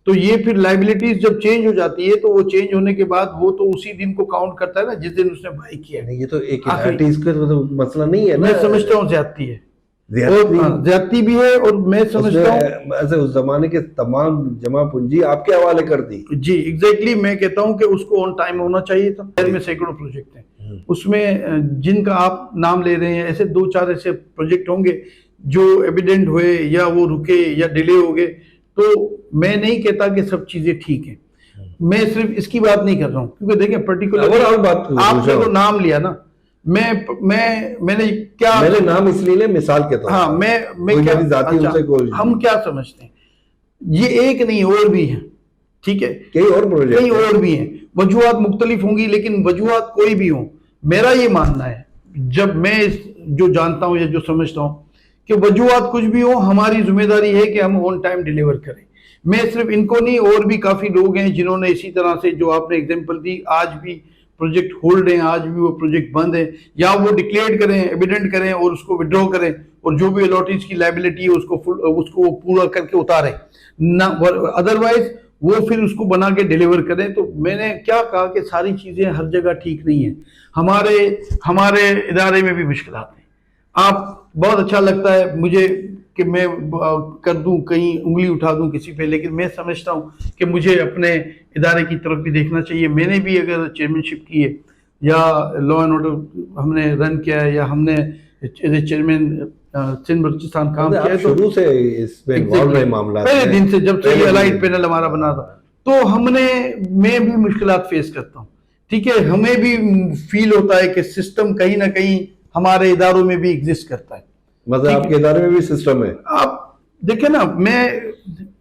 تو یہ پھر لائبلٹیز جب چینج ہو جاتی ہے تو وہ چینج ہونے کے بعد وہ تو اسی دن کو کاؤنٹ کرتا ہے نا جس دن اس نے بائی کیا. یہ تو ایک مسئلہ نہیں ہے, میں سمجھتا ہوں زیادتی ہے, زیادتی بھی ہے, اور میں سمجھتا ہوں ایسے اس زمانے کے تمام جمع پونجی آپ کے حوالے کر دی. جی ایگزیکٹلی, میں کہتا ہوں کہ اس کو آن ٹائم ہونا چاہیے تھا. شہر میں سینکڑوں پروجیکٹ ہیں, اس میں جن کا آپ نام لے رہے ہیں ایسے 2-4 ایسے پروجیکٹ ہوں گے جو ایویڈنٹ ہوئے یا وہ رکے یا ڈیلے ہو گئے. تو میں نہیں کہتا کہ سب چیزیں ٹھیک ہیں, میں صرف اس کی بات نہیں کر رہا ہوں, کیونکہ دیکھیں پرٹیکولر آپ نے تو نام لیا نا, میں نے کیا, میں نے نام اس لیے مثال کے طور پر, ہاں میں کیا, ہم کیا سمجھتے ہیں, یہ ایک نہیں اور بھی ہیں, ٹھیک ہے, کئی اور بھی ہیں. وجوہات مختلف ہوں گی لیکن وجوہات کوئی بھی ہوں, میرا یہ ماننا ہے جب میں جو جانتا ہوں یا جو سمجھتا ہوں کہ وجوہات کچھ بھی ہوں, ہماری ذمہ داری ہے کہ ہم آن ٹائم ڈیلیور کریں. میں صرف ان کو نہیں, اور بھی کافی لوگ ہیں جنہوں نے اسی طرح سے جو آپ نے ایگزامپل دی, آج بھی پروجیکٹ ہولڈ ہیں, آج بھی وہ پروجیکٹ بند ہیں, یا وہ ڈکلیئر کریں, ایویڈنٹ کریں اور اس کو وڈرا کریں, اور جو بھی الاٹیز کی لائبلٹی ہے اس کو پورا کر کے اتاریں نہ, ادروائز وہ پھر اس کو بنا کے ڈیلیور کریں. تو میں نے کیا کہا کہ ساری چیزیں ہر جگہ ٹھیک نہیں ہیں, ہمارے ادارے میں بھی مشکلات ہیں. آپ بہت اچھا لگتا ہے مجھے کہ میں کر دوں, کہیں انگلی اٹھا دوں کسی پہ, لیکن میں سمجھتا ہوں کہ مجھے اپنے ادارے کی طرف بھی دیکھنا چاہیے. میں نے بھی اگر چیئرمین شپ کی ہے یا لا اینڈ آرڈر ہم نے رن کیا ہے یا ہم نے as a chairman Sindh Balochistan کام کیا ہے, تو شروع سے اس میں انوالو رہے معاملات, پہلے دن سے جب سے یہ الائٹ پینل ہمارا بنا تھا, تو میں بھی مشکلات فیس کرتا ہوں. ٹھیک ہے, ہمیں بھی فیل ہوتا ہے کہ سسٹم کہیں نہ کہیں ہمارے اداروں میں بھی ایگزسٹ کرتا ہے. مطلب آپ کے ادارے میں بھی سسٹم ہے. آپ دیکھیں نا, میں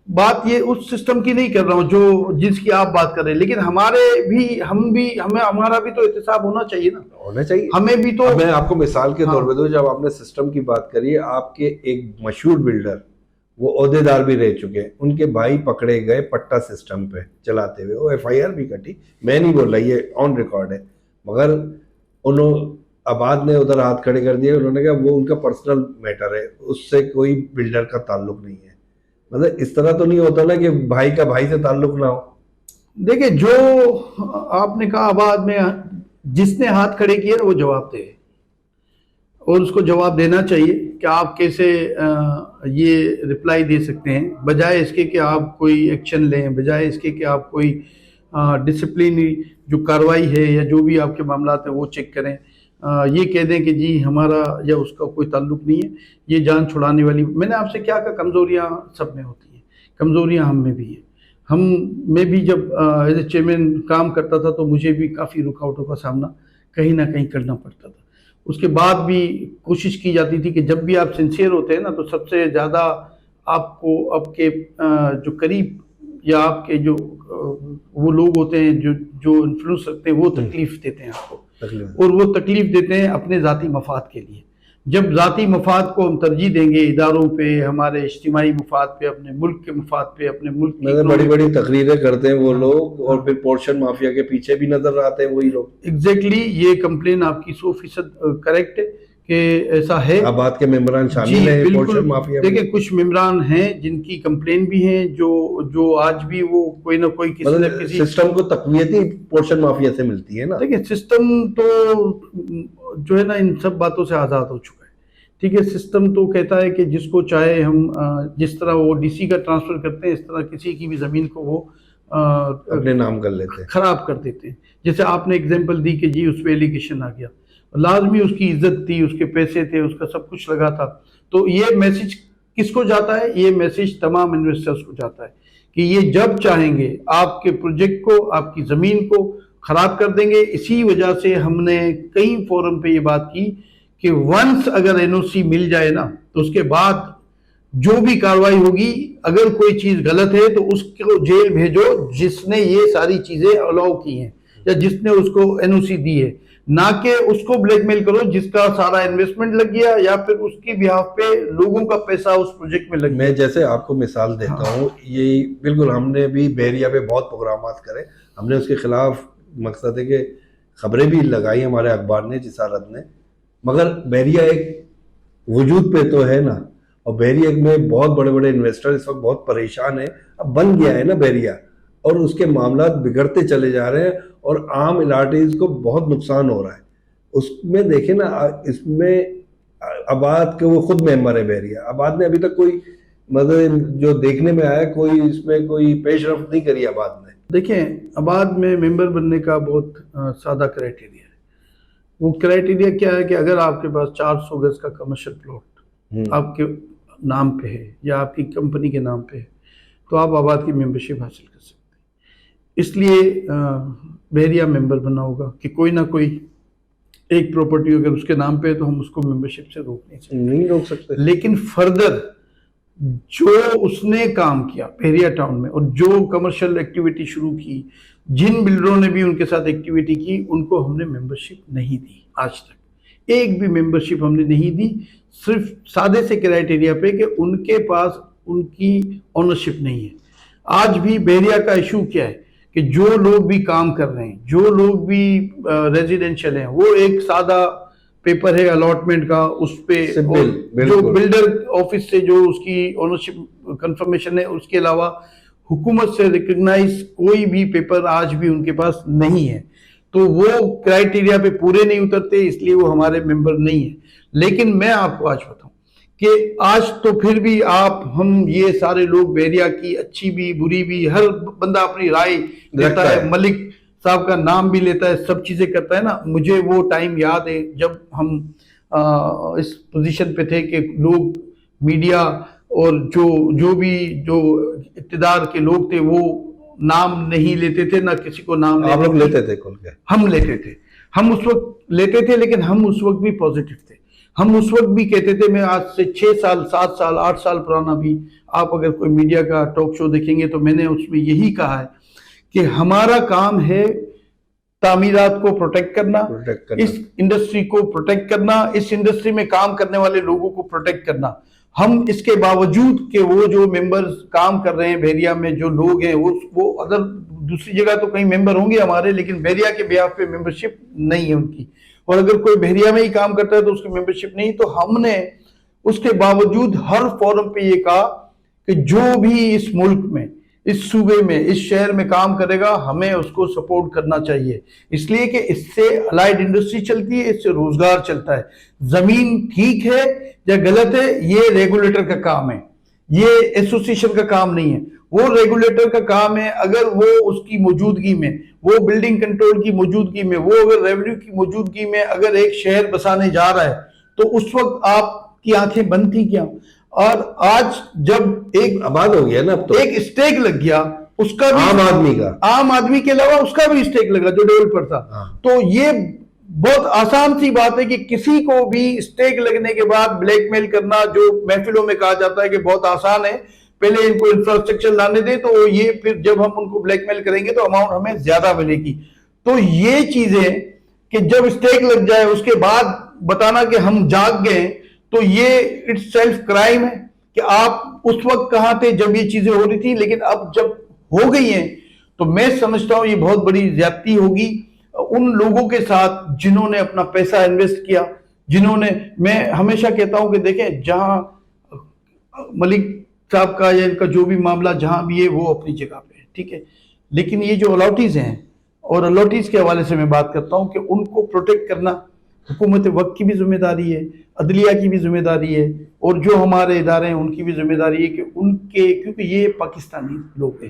بات یہ اس سسٹم کی نہیں کر رہا ہوں جس کی آپ بات کر رہے ہیں, لیکن ہمارا بھی تو احتساب ہونا چاہیے نا, ہونا چاہیے. ہمیں بھی تو, میں آپ کو مثال کے طور پہ دوں, جب آپ نے سسٹم کی بات کری, آپ کے ایک مشہور بلڈر وہ عہدیدار بھی رہ چکے ہیں, ان کے بھائی پکڑے گئے پٹا سسٹم پہ چلاتے ہوئے, وہ ایف آئی آر بھی کٹی, میں نہیں بول رہا, یہ آن ریکارڈ ہے, مگر آباد نے ادھر ہاتھ کھڑے کر دیے. انہوں نے کہا وہ ان کا پرسنل میٹر ہے, اس سے کوئی بلڈر کا تعلق نہیں ہے. مطلب اس طرح تو نہیں ہوتا نا کہ بھائی کا بھائی سے تعلق نہ ہو. دیکھیں جو آپ نے کہا, آباد میں جس نے ہاتھ کھڑے کیے وہ جواب دے, اور اس کو جواب دینا چاہیے کہ آپ کیسے یہ رپلائی دے سکتے ہیں, بجائے اس کے کہ آپ کوئی ایکشن لیں, بجائے اس کے کہ آپ کوئی ڈسپلینری جو کاروائی ہے یا جو بھی آپ کے معاملات ہیں وہ چیک کریں. یہ کہہ دیں کہ جی ہمارا یا اس کا کوئی تعلق نہیں ہے, یہ جان چھڑانے والی. میں نے آپ سے کیا کہا, کمزوریاں سب میں ہوتی ہیں, کمزوریاں ہم میں بھی ہیں. میں بھی جب ایز اے چیئرمین کام کرتا تھا تو مجھے بھی کافی رکاوٹوں کا سامنا کہیں نہ کہیں کرنا پڑتا تھا. اس کے بعد بھی کوشش کی جاتی تھی کہ جب بھی آپ سنسیئر ہوتے ہیں نا, تو سب سے زیادہ آپ کو آپ کے جو قریب یا آپ کے جو وہ لوگ ہوتے ہیں جو انفلوئنس رکھتے ہیں, وہ تکلیف دیتے ہیں آپ کو, اور وہ تکلیف دیتے ہیں اپنے ذاتی مفاد کے لیے. جب ذاتی مفاد کو ہم ترجیح دیں گے اداروں پہ, ہمارے اجتماعی مفاد پہ, اپنے ملک کے مفاد پہ, اپنے ملک کی بڑی بڑی تقریریں کرتے ہیں وہ لوگ, اور پھر پورشن مافیا کے پیچھے بھی نظر آتے ہیں وہی لوگ. ایگزیکٹلی, یہ کمپلین آپ کی 100% کریکٹ ہے کہ ایسا ہے. آباد کے ممبران شامل ہیں پورشن مافیا. دیکھیں کچھ ممبران ہیں جن کی کمپلین بھی ہیں, جو آج بھی وہ کوئی نہ کوئی کسی نہ کسی سسٹم کو تقویتی پورشن مافیا سے ملتی ہے نا. دیکھیں سسٹم تو جو ہے نا ان سب باتوں سے آزاد ہو چکا ہے. ٹھیک ہے, سسٹم تو کہتا ہے کہ جس کو چاہے ہم جس طرح وہ ڈی سی کا ٹرانسفر کرتے ہیں اس طرح کسی کی بھی زمین کو وہ اپنے نام کر لیتے ہیں، خراب کر دیتے ہیں. جیسے آپ نے اگزامپل دی کہ جی اس پہ ایلیگیشن آ گیا, لازمی اس کی عزت تھی, اس کے پیسے تھے, اس کا سب کچھ لگا تھا. تو یہ میسج کس کو جاتا ہے؟ یہ میسج تمام انویسٹرز کو جاتا ہے کہ یہ جب چاہیں گے آپ کے پروجیکٹ کو, آپ کی زمین کو خراب کر دیں گے. اسی وجہ سے ہم نے کئی فورم پہ یہ بات کی کہ ونس اگر این او سی مل جائے نا تو اس کے بعد جو بھی کاروائی ہوگی, اگر کوئی چیز غلط ہے تو اس کو جیل بھیجو جس نے یہ ساری چیزیں الاؤ کی ہیں یا جس نے اس کو این او سی دی ہے, نہ کہ اس کو بلیک میل کرو جس کا سارا انویسٹمنٹ لگ گیا یا پھر اس کی بہاف پہ لوگوں کا پیسہ اس پروجیکٹ میں لگ گیا. میں جیسے آپ کو مثال دیتا ہوں, یہ بالکل ہم نے بھی بحریہ پہ بہت پروگرامات کرے, ہم نے اس کے خلاف مقصد ہے کہ خبریں بھی لگائی ہمارے اخبار نے, جسارت نے, مگر بحریہ ایک وجود پہ تو ہے نا, اور بحریہ میں بہت بڑے بڑے انویسٹر اس وقت بہت پریشان ہیں. اب بن گیا ہے نا بحریہ, اور اس کے معاملات بگڑتے چلے جا رہے ہیں اور عام الاٹیز کو بہت نقصان ہو رہا ہے. اس میں دیکھیں نا, اس میں آباد کے وہ خود ممبر ہے بحریہ, آباد نے ابھی تک کوئی مطلب جو دیکھنے میں آیا کوئی اس میں کوئی پیش رفت نہیں کری آباد نے. دیکھیں آباد میں ممبر بننے کا بہت سادہ کرائٹیریا ہے. وہ کرائٹیریا کیا ہے کہ اگر آپ کے پاس 400 گز کا کمرشل پلاٹ آپ کے نام پہ ہے یا آپ کی کمپنی کے نام پہ ہے تو آپ آباد کی ممبرشپ حاصل کر سکتے ہیں. اس لیے بحریہ ممبر بننا ہوگا کہ کوئی نہ کوئی ایک پراپرٹی اگر اس کے نام پہ ہے تو ہم اس کو ممبرشپ سے نہیں روک سکتے. لیکن فردر جو اس نے کام کیا بحریہ ٹاؤن میں اور جو کمرشل ایکٹیویٹی شروع کی, جن بلڈروں نے بھی ان کے ساتھ ایکٹیویٹی کی, ان کو ہم نے ممبرشپ نہیں دی. آج تک ایک بھی ممبرشپ ہم نے نہیں دی, صرف سادے سے کرائٹیریا پہ کہ ان کے پاس ان کی اونرشپ نہیں ہے. آج بھی بحریہ کا ایشو کیا ہے کہ جو لوگ بھی کام کر رہے ہیں, جو لوگ بھی ریزیڈینشیل ہیں, وہ ایک سادہ پیپر ہے الاٹمنٹ کا, اس پہ جو بلڈر آفس سے جو اس کی اونرشپ کنفرمیشن ہے, اس کے علاوہ حکومت سے ریکگنائز کوئی بھی پیپر آج بھی ان کے پاس نہیں ہے. تو وہ کرائٹیریا پہ پورے نہیں اترتے, اس لیے وہ ہمارے ممبر نہیں ہیں. لیکن میں آپ کو آج بتاؤں کہ آج تو پھر بھی ہم یہ سارے لوگ بحریہ کی اچھی بھی بری بھی ہر بندہ اپنی رائے دیتا ہے, ملک صاحب کا نام بھی لیتا ہے, سب چیزیں کرتا ہے نا. مجھے وہ ٹائم یاد ہے جب ہم اس پوزیشن پہ تھے کہ لوگ میڈیا اور جو اقتدار کے لوگ تھے وہ نام نہیں لیتے تھے, نہ کسی کو نام لیتے تھے. ہم لیتے تھے, ہم اس وقت لیتے تھے, لیکن ہم اس وقت بھی پازیٹیو تھے. ہم اس وقت بھی کہتے تھے, میں آج سے 6 سال 7 سال 8 سال پرانا بھی آپ اگر کوئی میڈیا کا ٹاک شو دیکھیں گے تو میں نے اس میں یہی کہا ہے کہ ہمارا کام ہے تعمیرات کو پروٹیکٹ کرنا, اس انڈسٹری کو پروٹیکٹ کرنا, اس انڈسٹری میں کام کرنے والے لوگوں کو پروٹیکٹ کرنا. ہم اس کے باوجود کہ وہ جو ممبرز کام کر رہے ہیں بحریہ میں, جو لوگ ہیں وہ اگر دوسری جگہ تو کہیں ممبر ہوں گے ہمارے, لیکن بحریہ کے بیاف پہ ممبرشپ نہیں ہے ان کی. اور اگر کوئی بحریہ میں ہی کام کرتا ہے تو اس کی ممبرشپ نہیں. تو ہم نے اس کے باوجود ہر فورم پہ یہ کہا کہ جو بھی اس ملک میں, اس صوبے میں, اس شہر میں کام کرے گا ہمیں اس کو سپورٹ کرنا چاہیے, اس لیے کہ اس سے الائیڈ انڈسٹری چلتی ہے, اس سے روزگار چلتا ہے. زمین ٹھیک ہے یا غلط ہے یہ ریگولیٹر کا کام ہے, یہ ایسوسیشن کا کام نہیں ہے. وہ ریگولیٹر کا کام ہے, اگر وہ اس کی موجودگی میں, وہ بلڈنگ کنٹرول کی موجودگی میں, وہ اگر ریونیو کی موجودگی میں اگر ایک شہر بسانے جا رہا ہے تو اس وقت آپ کی آنکھیں بند تھی کیا؟ اور آج جب ایک آباد ہو گیا نا, اب تو ایک اسٹیک لگ گیا اس کا بھی, عام آدمی کے علاوہ اس کا بھی اسٹیک لگا جو ڈیولپر تھا. تو یہ بہت آسان سی بات ہے کہ کسی کو بھی اسٹیک لگنے کے بعد بلیک میل کرنا, جو محفلوں میں کہا جاتا ہے کہ بہت آسان ہے, پہلے ان کو انفراسٹرکچر لانے دیں تو یہ پھر جب ہم ان کو بلیک میل کریں گے تو اماؤنٹ ہمیں زیادہ ملے گی. تو یہ چیزیں کہ جب اسٹیک لگ جائے اس کے بعد بتانا کہ ہم جاگ گئے, تو یہ اٹس سیلف کرائم ہے کہ آپ اس وقت کہاں تھے جب یہ چیزیں ہو رہی تھی, لیکن اب جب ہو گئی ہیں تو میں سمجھتا ہوں یہ بہت بڑی زیادتی ہوگی ان لوگوں کے ساتھ جنہوں نے اپنا پیسہ انویسٹ کیا, جنہوں نے, میں ہمیشہ کہتا ہوں کہ دیکھیں جہاں ملک صاحب کا یا ان کا جو بھی معاملہ جہاں بھی ہے وہ اپنی جگہ پہ ہے, ٹھیک ہے, لیکن یہ جو الاٹیز ہیں اور الاٹیز کے حوالے سے میں بات کرتا ہوں کہ ان کو پروٹیکٹ کرنا حکومت وقت کی بھی ذمہ داری ہے, عدلیہ کی بھی ذمہ داری ہے, اور جو ہمارے ادارے ہیں ان کی بھی ذمہ داری ہے کہ ان کے, کیونکہ یہ پاکستانی لوگ ہیں,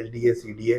LDA, CDA,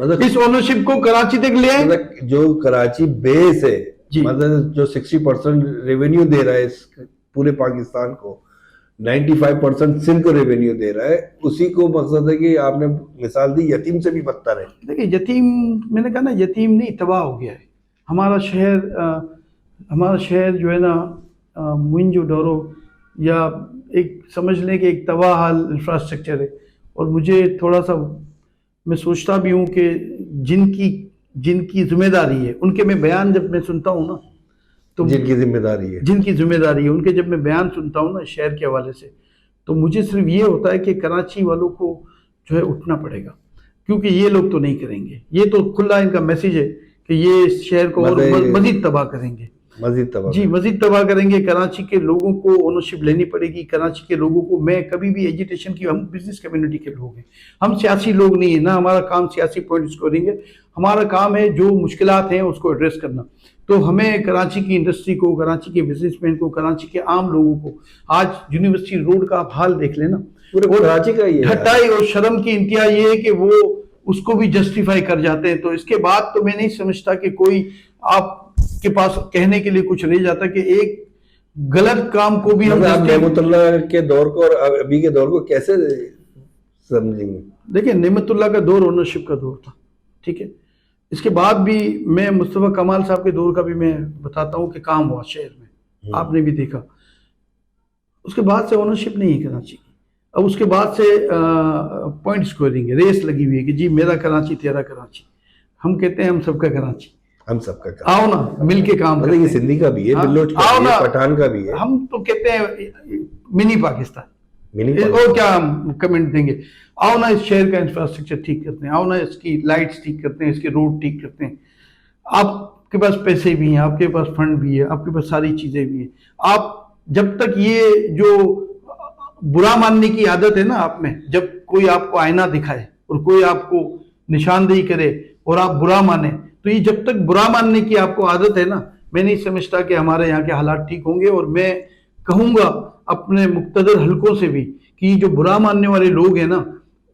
مطلب اس اونرشپ کو کراچی تک لے آئیں. مطلب جو کراچی بیس ہے جی. مطلب جو 60% ریونیو دے رہا ہے اس پورے پاکستان کو، 95% سندھ کو ریونیو دے رہا ہے، اسی کو مقصد ہے کہ آپ نے مثال دی یتیم سے بھی بدتر ہے. دیکھیں یتیم، میں نے کہا نا یتیم نہیں تباہ ہو گیا ہے ہمارا شہر. ہمارا شہر جو ہے نا موئنجو ڈورو یا ایک سمجھ لیں کہ ایک تباہ حال انفراسٹرکچر ہے. اور مجھے تھوڑا سا میں سوچتا بھی ہوں کہ جن کی ذمہ داری ہے ان کے میں بیان جب میں سنتا ہوں نا تو جن کی ذمہ داری ہے، جن کی ذمہ داری ہے ان کے جب میں بیان سنتا ہوں نا شہر کے حوالے سے، تو مجھے صرف یہ ہوتا ہے کہ کراچی والوں کو جو ہے اٹھنا پڑے گا، کیونکہ یہ لوگ تو نہیں کریں گے. یہ تو کھلا ان کا میسیج ہے کہ یہ اس شہر کو اور مزید تباہ کریں گے. مزید تباہ جی مزید تباہ کریں گے. کراچی کے لوگوں کو اونرشپ لینی پڑے گی. کراچی کے لوگوں کو، میں کبھی بھی ایجیٹیشن کی، ہم بزنس کمیونٹی کے لوگ ہیں، ہم سیاسی لوگ نہیں ہیں، نہ ہمارا کام سیاسی پوائنٹ اسکورنگ ہے. ہمارا کام ہے جو مشکلات ہیں اس کو ایڈریس کرنا. تو ہمیں کراچی کی انڈسٹری کو، کراچی کے بزنس مین کو، کراچی کے عام لوگوں کو، آج یونیورسٹی روڈ کا آپ حال دیکھ لینا، پورے کراچی کا یہ ہٹائی اور شرم کی انتہا یہ ہے کہ وہ اس کو بھی جسٹیفائی کر جاتے ہیں. تو اس کے بعد تو میں نہیں سمجھتا کہ کوئی آپ کے پاس کہنے کے لیے کچھ رہ جاتا کہ ایک غلط کام کو بھی ہم نعمت اللہ کے دور کو اور ابھی کے دور کو کیسے سمجھیں گے. دیکھیں نعمت اللہ کا دور اونرشپ کا دور تھا، ٹھیک ہے. اس کے بعد بھی میں مصطفیٰ کمال صاحب کے دور کا بھی میں بتاتا ہوں کہ کام ہوا شہر میں، آپ نے بھی دیکھا. اس کے بعد سے اونرشپ نہیں ہے کراچی کی. اب اس کے بعد سے پوائنٹ اسکورنگ ہے، ریس لگی ہوئی ہے کہ جی میرا کراچی تیرا کراچی. ہم کہتے ہیں ہم سب کا کراچی، ہم سب کا آؤ نا مل کے کام کرتے یہ ہیں. سندھی کا بھی ہے، بلوچ کا بھی ہے، پٹھان کا بھی ہے. ہم تو کہتے ہیں منی پاکستان، منی اور کیا ہم کمنٹ دیں گے. آؤ نا اس شہر کا انفراسٹرکچر ٹھیک کرتے ہیں، آؤ نا اس کی لائٹس ٹھیک کرتے ہیں، اس کے روڈ ٹھیک کرتے ہیں. آپ کے پاس پیسے بھی ہیں، آپ کے پاس فنڈ بھی ہے، آپ کے پاس ساری چیزیں بھی ہیں. آپ جب تک یہ جو برا ماننے کی عادت ہے نا آپ میں، جب کوئی آپ کو آئینہ دکھائے اور کوئی آپ کو نشاندہی کرے اور آپ برا مانیں، تو یہ جب تک برا ماننے کی آپ کو عادت ہے نا، میں نہیں سمجھتا کہ ہمارے یہاں کے حالات ٹھیک ہوں گے. اور میں کہوں گا اپنے مقتدر حلقوں سے بھی کہ یہ جو برا ماننے والے لوگ ہیں نا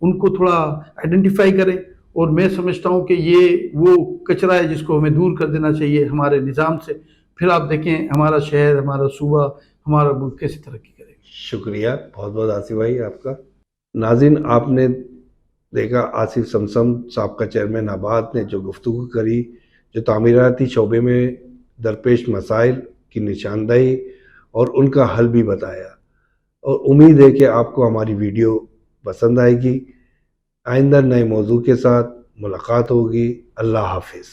ان کو تھوڑا آئیڈینٹیفائی کریں. اور میں سمجھتا ہوں کہ یہ وہ کچرا ہے جس کو ہمیں دور کر دینا چاہیے ہمارے نظام سے. پھر آپ دیکھیں ہمارا شہر، ہمارا صوبہ، ہمارا ملک کیسے ترقی کرے گا. شکریہ بہت بہت آصف بھائی آپ کا. ناظرین آپ نے دیکھا آصف سمسم سابقہ چیئرمین آباد نے جو گفتگو کری، جو تعمیراتی شعبے میں درپیش مسائل کی نشاندہی اور ان کا حل بھی بتایا. اور امید ہے کہ آپ کو ہماری ویڈیو پسند آئے گی. آئندہ نئے موضوع کے ساتھ ملاقات ہوگی. اللہ حافظ.